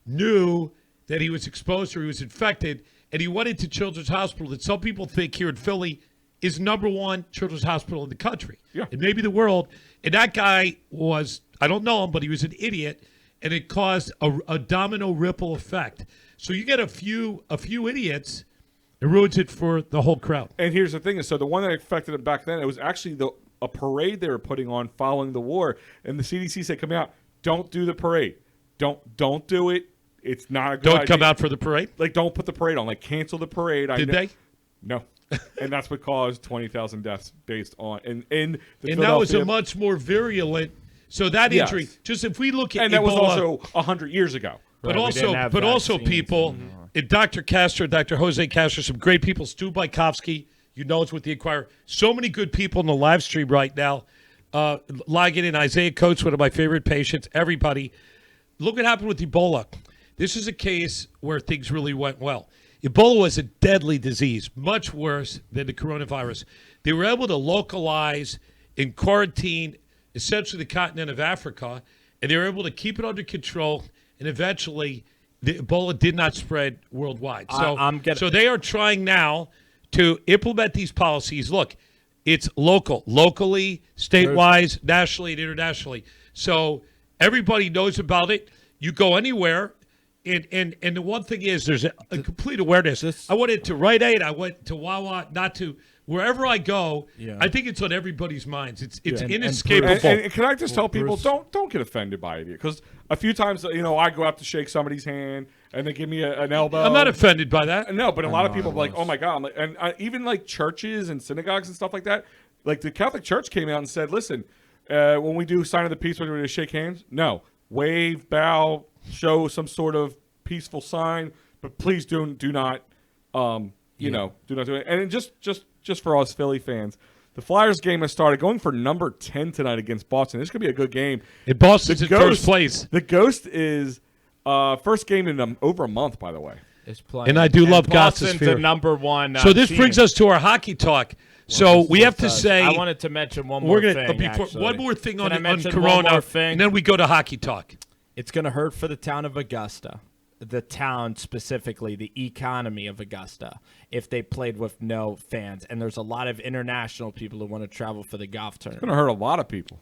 knew that he was exposed or he was infected, and he went into Children's Hospital that some people think here in Philly is #1 children's hospital in the country. Yeah. And maybe the world. And that guy was, I don't know him, but he was an idiot, and it caused a domino ripple effect. So you get a few idiots, it ruins it for the whole crowd. And here's the thing is, so the one that affected it back then, it was actually a parade they were putting on following the war, and the CDC said, "Come out, don't do the parade, don't do it. It's not a good idea. Don't come out for the parade. Like, don't put the parade on. Like, cancel the parade." Did they? No. And that's what caused 20,000 deaths based on and that was a much more virulent. So that injury, just if we look at and that Ebola, was also 100 years ago. But also people, Dr. Castro, Dr. Jose Castro, some great people. Stu Bykowski, you know it's with the Inquirer. So many good people in the live stream right now. Logging in, Isaiah Coates, one of my favorite patients. Everybody, look what happened with Ebola. This is a case where things really went well. Ebola was a deadly disease, much worse than the coronavirus. They were able to localize and quarantine essentially the continent of Africa, and they were able to keep it under control. And eventually, the Ebola did not spread worldwide. So they are trying now to implement these policies. Look, it's locally, statewide, nationally, and internationally. So everybody knows about it. You go anywhere, and the one thing is there's a complete awareness. I went into Rite Aid. I went to Wawa, not to wherever I go. Yeah. I think it's on everybody's minds. It's inescapable. And can I just tell people, don't get offended by it, because a few times, I go out to shake somebody's hand and they give me an elbow. I'm not offended by that. No, but a lot of people are like, oh my God. And even like churches and synagogues and stuff like that, like the Catholic Church came out and said, listen, when we do sign of the peace, we're going to shake hands. No, wave, bow, show some sort of peaceful sign, but please do not, do not do it. And just for us Philly fans, the Flyers game has started going for number 10 tonight against Boston. This could be a good game. And Boston's in first place. The Ghost is first game in over a month, by the way. And I do love Boston's Goss's the number one. So this team. brings us to our hockey talk. So we have to say, I wanted to mention one more thing. One more thing on Corona, and then we go to hockey talk. It's going to hurt for the town of Augusta, the town specifically, the economy of Augusta, if they played with no fans. And there's a lot of international people who want to travel for the golf It's tournament. going to hurt a lot of people.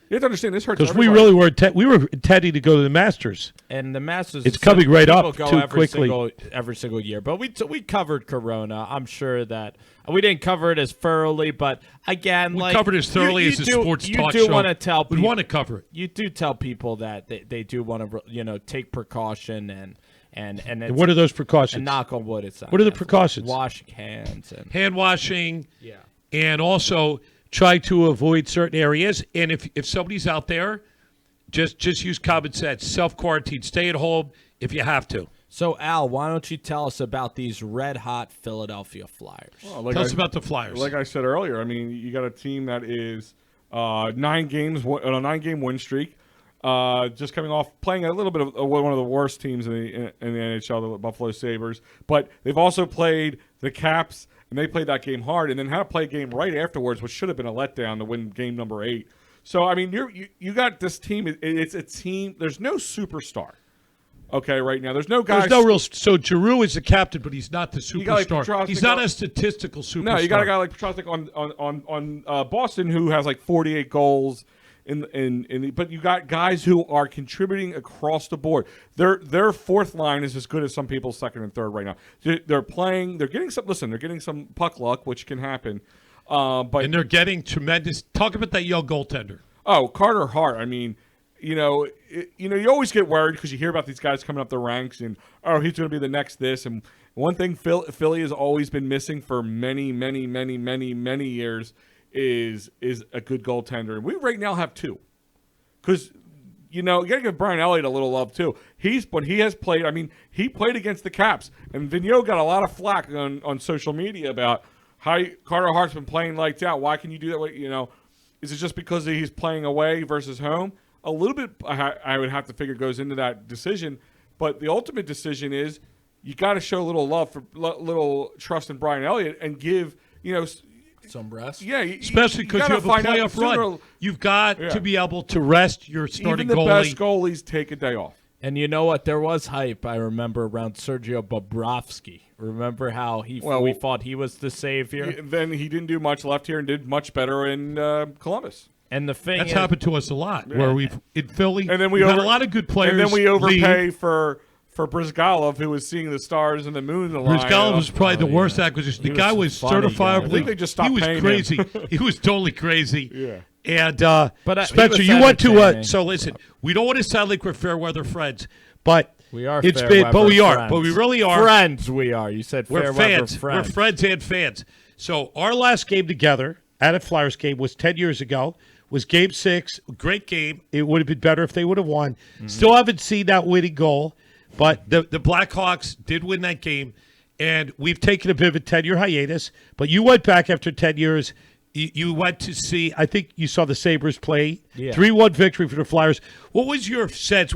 You have to understand this hurts because everybody. we were intending to go to the Masters. And the Masters, it's coming right up go too every quickly. Every single year. But we covered Corona. I'm sure that we didn't cover it as thoroughly, but again, we covered it as thoroughly as a sports talk show. You do want to tell people. We want to cover it. You do tell people that they do want to take precaution and what are those precautions? And knock on wood, it's not. What are the precautions? Washing hands and hand washing. Yeah. And also try to avoid certain areas. And if somebody's out there, just use common sense. Self-quarantine. Stay at home if you have to. So, Al, why don't you tell us about these red-hot Philadelphia Flyers? Well, tell us about the Flyers. Like I said earlier, I mean, you got a team that is 9 games on a 9-game win streak. Just coming off playing a little bit of one of the worst teams in the NHL, the Buffalo Sabres. But they've also played the Caps, and they played that game hard, and then had to play a game right afterwards, which should have been a letdown to win game number 8. So, I mean, you got this team. It's a team. There's no superstar. Okay, right now. There's no guy. There's no real. So Giroux is the captain, but he's not the superstar. Like he's not a statistical superstar. No, you got a guy like Petrosik on Boston who has like 48 goals. But you got guys who are contributing across the board. Their fourth line is as good as some people's second and third right now. They're playing. They're getting some. Listen, they're getting some puck luck, which can happen. And they're getting tremendous. Talk about that young goaltender. Oh, Carter Hart. I mean, you always get worried because you hear about these guys coming up the ranks and he's going to be the next this. And one thing Philly has always been missing for many, many, many, many, many years is a good goaltender. And we right now have 2. Because, you got to give Brian Elliott a little love, too. He has played. I mean, he played against the Caps. And Vigneault got a lot of flack on social media about how Carter Hart's been playing lights out. Why can you do that way? Is it just because he's playing away versus home? A little bit, I would have to figure, goes into that decision. But the ultimate decision is you got to show a little love, for little trust in Brian Elliott and give, some rest. Yeah, especially because you have a playoff run. You've got to be able to rest your starting goalie. Even the best goalies take a day off. And you know what? There was hype, I remember, around Sergio Bobrovsky. Remember how we thought he was the savior? Then he didn't do much left here and did much better in Columbus. And the thing that's happened to us a lot, where we've in Philly, and then we've had a lot of good players. And then we overpay for Brizgalov, who was seeing the stars and the moon. Brizgalov was probably the worst acquisition. The guy was certifiably. I think they just stopped paying him. He was crazy. He was totally crazy. Yeah. And Spencer, you went to so listen. We don't want to sound like we're fair weather friends, but we are. It's been, but we are, but we really are friends. We are. You said we're fair fans. We're friends. We're friends and fans. So our last game together at a Flyers game was 10 years ago. Was Game 6, great game. It would have been better if they would have won. Mm-hmm. Still haven't seen that winning goal, but the Blackhawks did win that game, and we've taken a bit of a 10-year hiatus. But you went back after 10 years. You went to see, I think you saw the Sabres play. Yeah. 3-1 victory for the Flyers. What was your sense?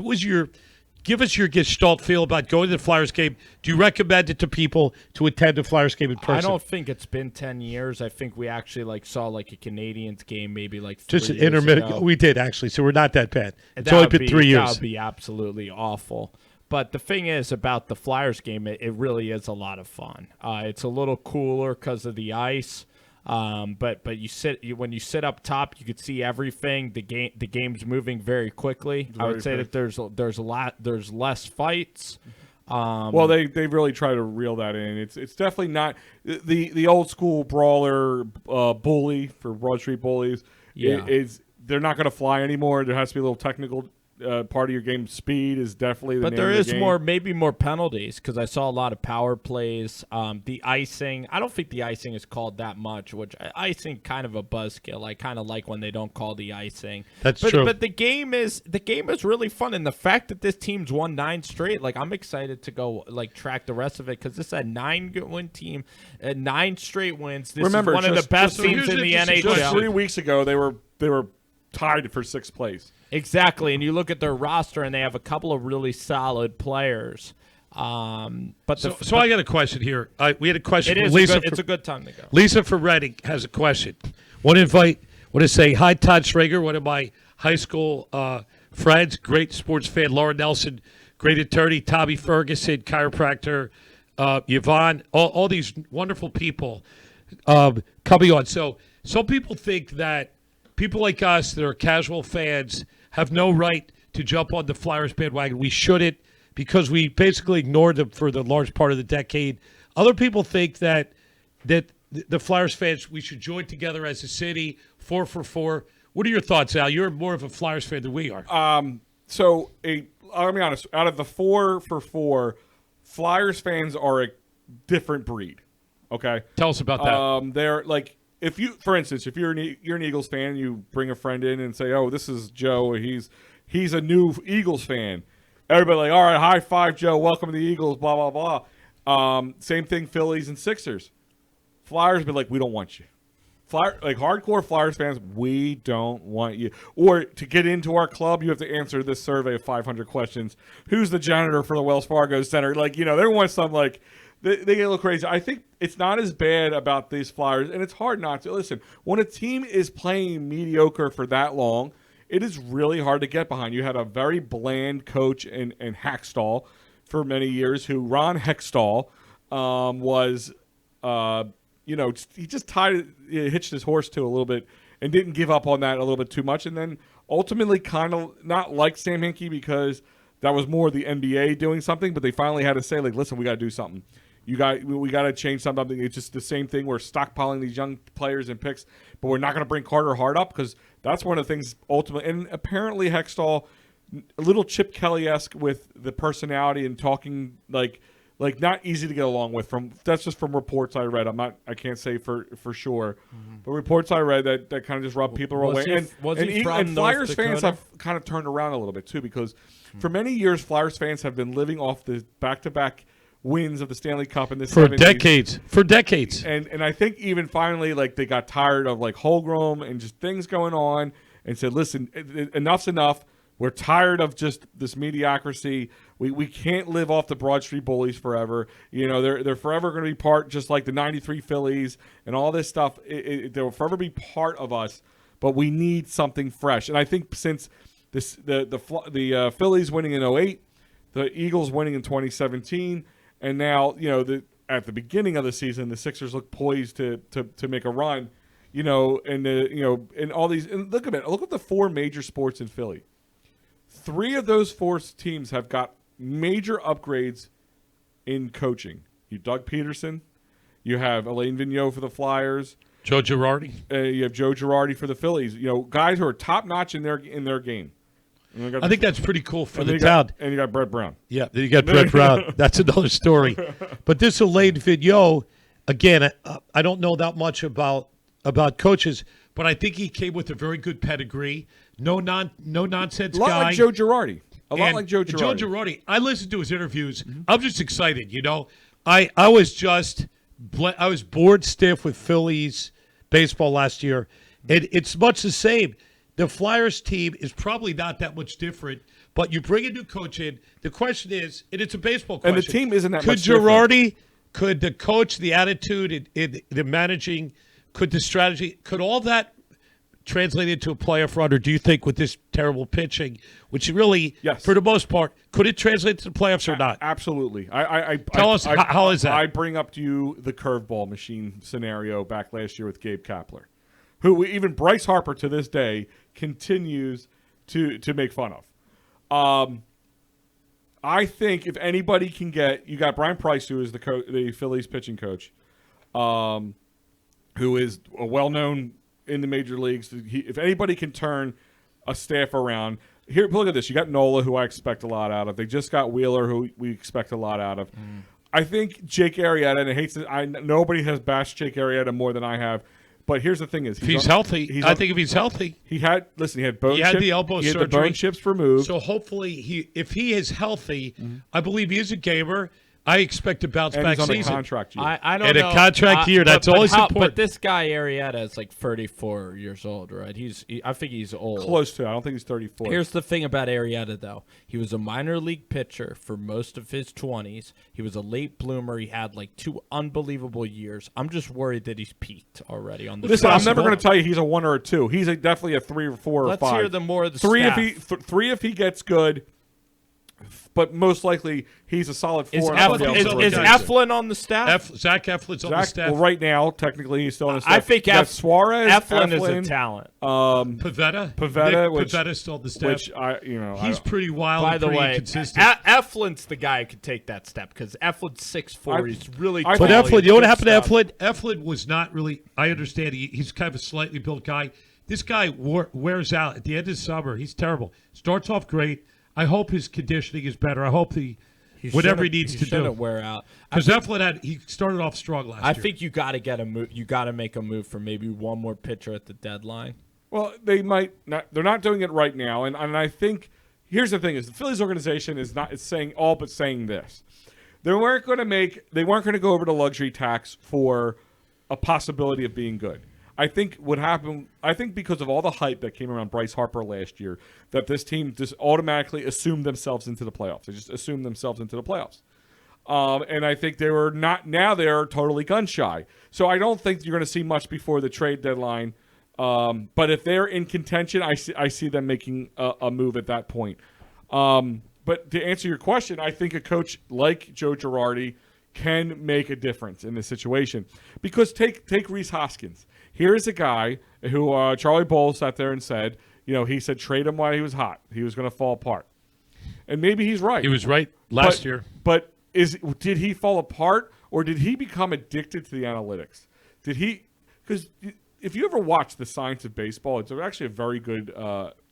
Give us your gestalt feel about going to the Flyers game. Do you recommend it to people to attend a Flyers game in person? I don't think it's been 10 years. I think we actually saw a Canadians game maybe 3 just an years intermittent. ago. We did actually, so we're not that bad. It's only been 3 years. That would be absolutely awful. But the thing is about the Flyers game, it really is a lot of fun. It's a little cooler because of the ice. But when you sit up top, you could see everything. The game's moving very quickly. I would say that there's less fights. Well, they really try to reel that in. It's definitely not the old school brawler bully for Broad Street Bullies. Yeah. They're not going to fly anymore. There has to be a little technical part of your game. Speed is definitely the But name there of the is game. maybe more penalties because I saw a lot of power plays. The icing, I don't think the icing is called that much, which icing kind of a buzzkill. I kind of like when they don't call the icing. That's but, true. But the game is really fun, and the fact that this team's won 9 straight, like I'm excited to go track the rest of it because this is a 9-win team, 9 straight wins. This Remember, is one of the best so teams here's in the interesting NHL. Just 3 weeks ago, they were tied for 6th place. Exactly, and you look at their roster, and they have a couple of really solid players. But So I got a question here. We had a question it from is Lisa. it's a good time to go. Lisa from Reading has a question. Want to say hi, Todd Schrager, one of my high school friends, great sports fan. Laura Nelson, great attorney. Tommy Ferguson, chiropractor. Yvonne, all these wonderful people coming on. So some people think that people like us that are casual fans have no right to jump on the Flyers bandwagon. We shouldn't because we basically ignored them for the large part of the decade. Other people think that the Flyers fans, we should join together as a city, 4 for 4. What are your thoughts, Al? You're more of a Flyers fan than we are. So I'll be honest. Out of the 4 for 4, Flyers fans are a different breed. Okay, Tell us about that. They're like, if you, for instance, if you're an Eagles fan, and you bring a friend in and say, "Oh, this is Joe. He's a new Eagles fan." Everybody like, "All right, high five, Joe. Welcome to the Eagles." Blah blah blah. Same thing, Phillies and Sixers. Flyers be like, "We don't want you." Hardcore Flyers fans, we don't want you. Or to get into our club, you have to answer this survey of 500 questions. Who's the janitor for the Wells Fargo Center? They want some they get a little crazy. I think it's not as bad about these Flyers, and it's hard not to. Listen, when a team is playing mediocre for that long, it is really hard to get behind. You had a very bland coach in Hackstall for many years, who Ron Hextall was, he just hitched his horse to a little bit and didn't give up on that a little bit too much, and then ultimately kind of not like Sam Hinkie because that was more the NBA doing something, but they finally had to say, listen, we got to do something. We got to change something. It's just the same thing. We're stockpiling these young players and picks, but we're not going to bring Carter Hart up because that's one of the things ultimately. And apparently Hextall, a little Chip Kelly-esque with the personality and talking like not easy to get along with. That's just from reports I read. I can't say for sure, but reports I read that kind of just rubbed people away. And Flyers fans have kind of turned around a little bit too, because for many years Flyers fans have been living off the back-to-back wins of the Stanley Cup in the 70s. For decades. And I think even finally they got tired of Holmgren and just things going on and said, listen, enough's enough. We're tired of just this mediocrity. We can't live off the Broad Street Bullies forever. They're forever going to be part, just like the '93 Phillies and all this stuff. They'll forever be part of us, but we need something fresh. And I think since the Phillies winning in 2008, the Eagles winning in 2017, and now at the beginning of the season, the Sixers look poised to make a run. And all these. And look at the 4 major sports in Philly. 3 of those 4 teams have got major upgrades in coaching. You Doug Peterson, you have Alain Vigneault for the Flyers, Joe Girardi. You have Joe Girardi for the Phillies. Guys who are top notch in their game. I think that's pretty cool for the town. And you got Brett Brown. Yeah, you got Brett Brown. That's another story. But this Alain Vigneault, again, I don't know that much about coaches, but I think he came with a very good pedigree. No nonsense guy. A lot like Joe Girardi. Joe Girardi. I listened to his interviews. Mm-hmm. I'm just excited. I was bored stiff with Phillies baseball last year, and it's much the same. The Flyers team is probably not that much different, but you bring a new coach in. The question is, and it's a baseball question. And the team isn't that much different. Could the coach, the attitude, the managing, could the strategy, could all that translate into a playoff run, or do you think with this terrible pitching, which really, yes, for the most part, could it translate to the playoffs or not? Absolutely. Tell us, how is that? I bring up to you the curveball machine scenario back last year with Gabe Kapler, who even Bryce Harper to this day continues to make fun of. I think if anybody can you got Brian Price, who is the Phillies pitching coach, who is a well-known in the major leagues. If anybody can turn a staff around, here, look at this. You got Nola, who I expect a lot out of. They just got Wheeler, who we expect a lot out of. I think Jake Arrieta, and nobody has bashed Jake Arrieta more than I have. But here's the thing: is if he's healthy, I think if he's healthy, he had bone. He had the elbow surgery. He had the bone chips removed. So hopefully, if he is healthy, I believe he is a gamer. I expect a bounce back he's on season. A contract year. I don't and know. a contract year. That's always important. But this guy Arrieta is like 34 years old, right? I think he's old. Close to. I don't think he's 34. Here's the thing about Arrieta, though. He was a minor league pitcher for most of his 20s. He was a late bloomer. He had like 2 unbelievable years. I'm just worried that he's peaked already on the. Listen, I'm never going to tell you he's a 1 or a 2. He's definitely a 3 or 4 or 5. Let's hear the more of the 3 staff. 3 if he gets good. But most likely, he's a solid 4. Is Eflin Eflin on the staff? Zach Eflin's on the staff. Well, right now, technically, he's still on the staff. I think Suarez, Eflin is a talent. Pavetta's still on the staff. Which he's pretty wild. By and the pretty way, inconsistent. Eflin's the guy who could take that step because Eflin's 6'4". He's really tall. But Eflin, you know what happened to stuff. Eflin? Eflin was not really. I understand he's kind of a slightly built guy. This guy wears out at the end of summer. He's terrible. Starts off great. I hope his conditioning is better. I hope whatever he needs to do. Shouldn't wear out. Because Eflin he started off strong last year. I think you got to get a move. You got to make a move for maybe one more pitcher at the deadline. Well, they might not. They're not doing it right now, and I think here's the thing: is the Phillies organization is saying this. They weren't going to go over the luxury tax for a possibility of being good. I think what happened, because of all the hype that came around Bryce Harper last year, that this team just automatically assumed themselves into the playoffs. They just assumed themselves into the playoffs. And I think they were not, now they're totally gun shy. So I don't think you're going to see much before the trade deadline. But if they're in contention, I see them making a move at that point. But to answer your question, I think a coach like Joe Girardi can make a difference in this situation. Because take Rhys Hoskins. Here is a guy who Charlie Bowles sat there and said, he said trade him while he was hot. He was going to fall apart. And maybe he's right. He was right last year. But did he fall apart or did he become addicted to the analytics? Because if you ever watch The Science of Baseball, it's actually a very good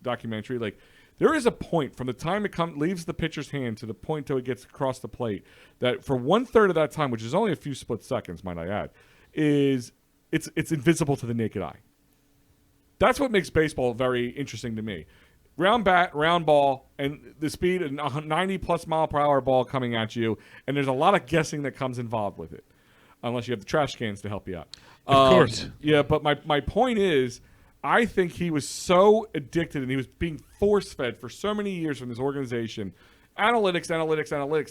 documentary. Like, there is a point from the time it leaves the pitcher's hand to the point till it gets across the plate that for 1/3 of that time, which is only a few split seconds, might I add, is it's invisible to the naked eye. That's what makes baseball very interesting to me. Round bat, round ball, and the speed of 90-plus mile per hour ball coming at you, and there's a lot of guessing that comes involved with it, unless you have the trash cans to help you out. Of course. Yeah, but my point is, I think he was so addicted and he was being force-fed for so many years from this organization. Analytics.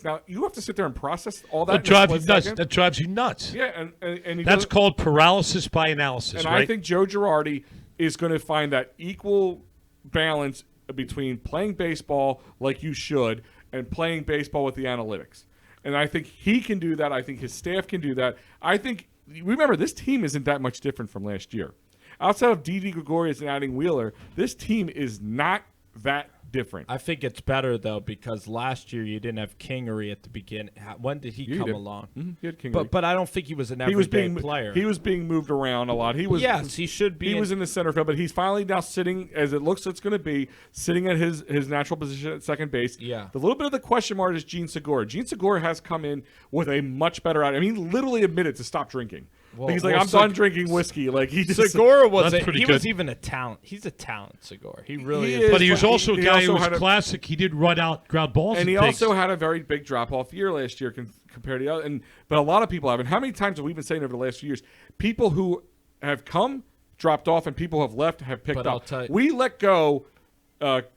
Now, you have to sit there and process all that. That drives you nuts. Yeah, and that's called paralysis by analysis, and right? I think Joe Girardi is going to find that equal balance between playing baseball like you should and playing baseball with the analytics. And I think he can do that. I think his staff can do that. Remember, this team isn't that much different from last year. Outside of Didi Gregorius and adding Wheeler, this team is not that different. I think it's better, though, because last year you didn't have Kingery at the beginning. When did he come along? Mm-hmm. He had Kingery. But I don't think he was an everyday player. He was being moved around a lot. Yes, he should be. He was in the center field, but he's finally now sitting, as it looks it's going to be, sitting at his natural position at second base. Yeah. The little bit of the question mark is Gene Segura. Gene Segura has come in with a much better attitude. I mean, he literally admitted to stop drinking. He's like, I'm done drinking whiskey. Like Segura was was even a talent. He's a talent, Segura. He really is. But he was also a guy who was classic. He did run out ground balls, and he also had a very big drop off year last year compared to the other. But a lot of people have. And how many times have we been saying over the last few years? People who have come, dropped off, and people who have left have picked up. We let go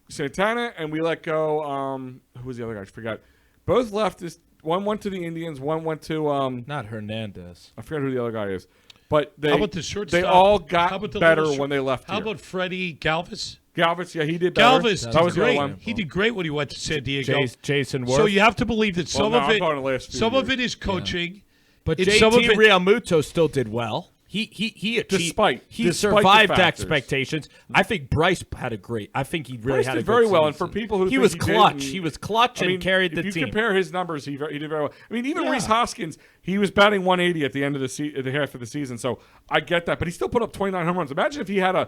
Santana, and we let go. Who was the other guy? I forgot. Both left. One went to the Indians. One went to not Hernandez. I forget who the other guy is. But how about the shortstop? They all got better when they left. How about Freddie Galvis? Galvis, yeah, he did better. Galvis, that was great. He did great when he went to San Diego. Jason Worth. So you have to believe that some of it is coaching. Yeah. But JT Realmuto still did well. He survived expectations. I think Bryce had a great. I think he really had a did very well. Season. And for people who he was clutch, he was clutch and carried the team. If you compare his numbers, he did very well. I mean, even Rhys Hoskins, he was batting 180 at the end of the half of the season. So I get that, but he still put up 29 home runs. Imagine if he had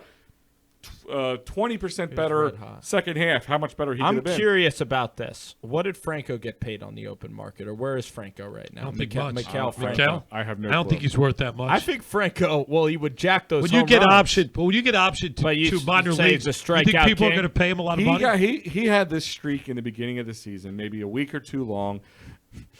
20% better red hot. second half, how much better he could I'm have been. curious about this. What did Franco get paid on the open market, or where is Franco right now? I don't think much. Mikal Franco. Mikal? I have no I don't clue. think he's worth that much. I think Franco. Well, he would jack those. when you home get runs. option, but when you get option But you to minor say leagues, he's a you think strikeout people are king? going to pay him a lot of money? He had this streak in the beginning of the season, maybe a week or two long.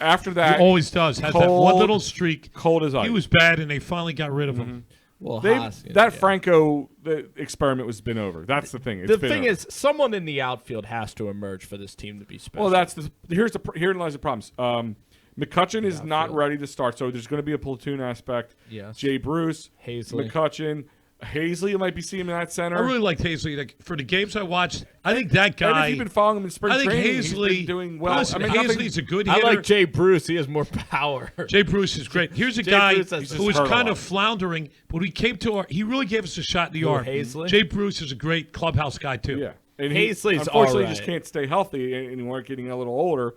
After He that, always does. Has that one cold- little streak. cold as ice. He was bad, and they finally got rid of him. Well, They- Haas, that yeah. Franco the experiment was been over. That's the thing. It's The been thing over. is, someone in the outfield has to emerge for this team to be special. Well, herein lies the problems. McCutcheon is not Outfield. ready to start, so there's going to be a platoon aspect. Yes. Jay Bruce, Hazley. McCutcheon, Hazley, you might be seeing him in that center. I really liked Hazley. Like, for the games I watched, I think that and guy. if you've been following him in spring I think training, he's Hazley been doing well. Listen, nothing- Hazley's a good I hitter. like Jay Bruce. He has more power. Jay Bruce is great. Here's a Jay guy Bruce has who was hurt a kind lot. of floundering, but he came to he really gave us a shot in the Who, arm. Hazley? Jay Bruce is a great clubhouse guy too. Yeah. And Hazley's unfortunately all just right. can't stay healthy anymore, getting a little older.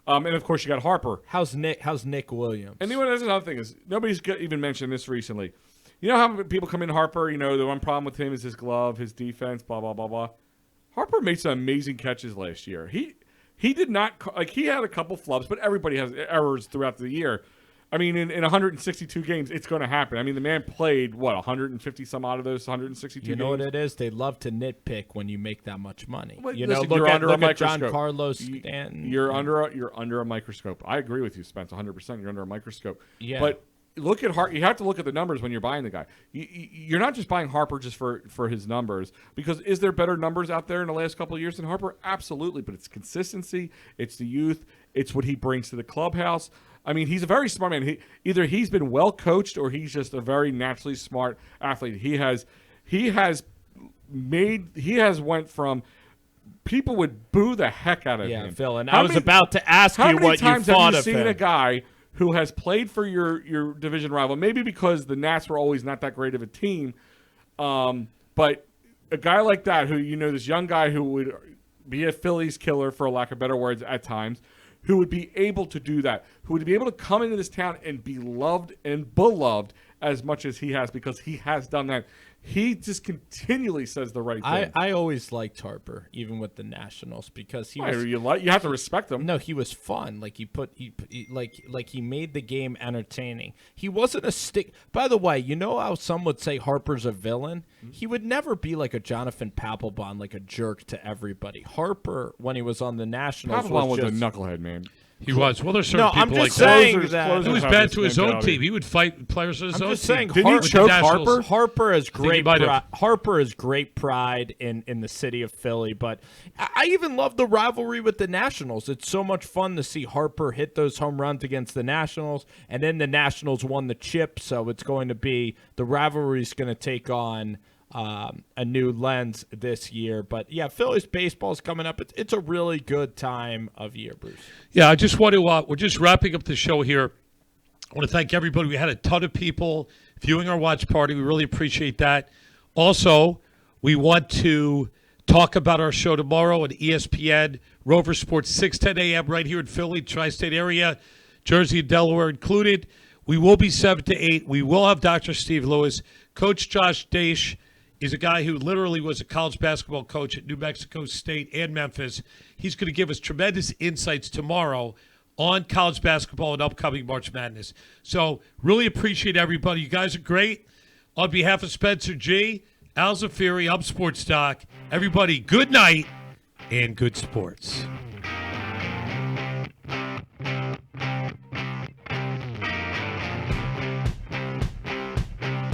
And of course you got Harper. How's Nick Williams? And that's another thing is nobody's even mentioned this recently. You know how people come in Harper, the one problem with him is his glove, his defense, blah, blah, blah, blah. Harper made some amazing catches last year. He did not, he had a couple flubs, but everybody has errors throughout the year. I mean, in 162 games, it's going to happen. I mean, the man played, 150 some out of those 162 You know games? what it is? They love to nitpick when you make that much money. Well, You listen, know, you're under a look at John microscope. Carlos You- Stanton. You're under a microscope. I agree with you, Spence, 100%. You're under a microscope. Yeah. But look at You have to look at the numbers when you're buying the guy. You're not just buying Harper just for his numbers, because is there better numbers out there in the last couple of years than Harper? Absolutely. But it's consistency. It's the youth. It's what he brings to the clubhouse. I mean, he's a very smart man. Either he's been well coached or he's just a very naturally smart athlete. He has went from people would boo the heck out of him. Yeah, Phil, and How I was many- about to ask How you many what you times thought have you of seen him. a guy who has played for your division rival? Maybe because the Nats were always not that great of a team, but a guy like that who this young guy who would be a Phillies killer, for lack of better words, at times, who would be able to do that, who would be able to come into this town and be loved and beloved as much as he has, because he has done that. He just continually says the right thing. I always liked Harper, even with the Nationals, because he was You have to respect him. no, he was fun. Like he made the game entertaining. He wasn't a stick. By the way, you know how some would say Harper's a villain? He would never be like a Jonathan Papelbon, like a jerk to everybody. Harper, when he was on the Nationals, Papelbon was a just, knucklehead, man. He was. Well, there's certain No, I'm people just like that. saying Closers- that. closers He was have bad this to his own mentality. team. He would fight players on his I'm own just team. saying, Didn't he Har- choke With the Nationals. Harper? Harper has he great might have. Harper has great pride in the city of Philly, but I even love the rivalry with the Nationals. It's so much fun to see Harper hit those home runs against the Nationals, and then the Nationals won the chip, so it's going to be the rivalry's going to take on a new lens this year. But yeah, Phillies baseball is coming up. It's a really good time of year, Bruce. Yeah, I just want to. We're just wrapping up the show here. I want to thank everybody. We had a ton of people viewing our watch party. We really appreciate that. Also, we want to talk about our show tomorrow at ESPN Rover Sports, 6:10 a.m. right here in Philly, tri-state area, Jersey and Delaware included. We will be 7 to 8. We will have Dr. Steve Lewis. Coach Josh Daish is a guy who literally was a college basketball coach at New Mexico State and Memphis. He's going to give us tremendous insights tomorrow on college basketball and upcoming March Madness. So really appreciate everybody. You guys are great. On behalf of Spencer G., Al Zafiri, I'm Sports Doc. Everybody, good night and good sports.